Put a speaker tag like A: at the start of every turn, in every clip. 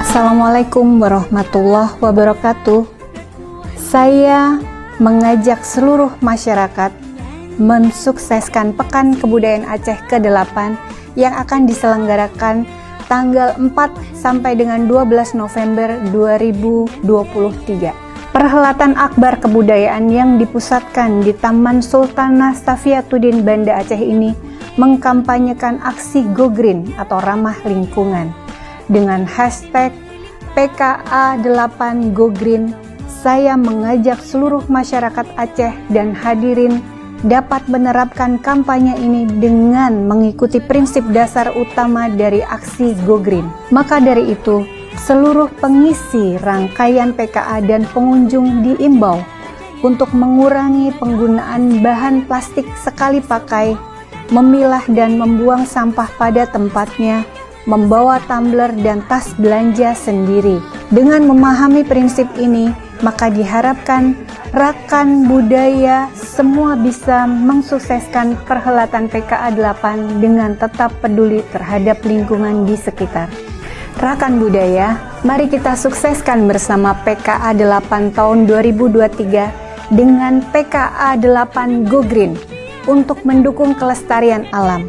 A: Assalamualaikum warahmatullahi wabarakatuh. Saya mengajak seluruh masyarakat mensukseskan Pekan Kebudayaan Aceh ke-8 yang akan diselenggarakan tanggal 4 sampai dengan 12 November 2023. Perhelatan akbar kebudayaan yang dipusatkan di Taman Sultanah Safiatuddin Banda Aceh ini mengkampanyekan aksi Go Green atau ramah lingkungan. Dengan hashtag PKA8 Go Green, saya mengajak seluruh masyarakat Aceh dan hadirin dapat menerapkan kampanye ini dengan mengikuti prinsip dasar utama dari aksi Go Green. Maka dari itu, seluruh pengisi rangkaian PKA dan pengunjung diimbau untuk mengurangi penggunaan bahan plastik sekali pakai, memilah dan membuang sampah pada tempatnya, membawa tumbler dan tas belanja sendiri. Dengan memahami prinsip ini, maka diharapkan rekan budaya semua bisa mensukseskan perhelatan PKA8 dengan tetap peduli terhadap lingkungan di sekitar. Rekan budaya, mari kita sukseskan bersama PKA8 tahun 2023 dengan PKA8 Go Green untuk mendukung kelestarian alam.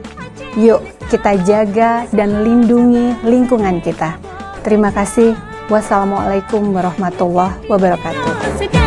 A: Yuk, kita jaga dan lindungi lingkungan kita. Terima kasih. Wassalamualaikum warahmatullahi wabarakatuh.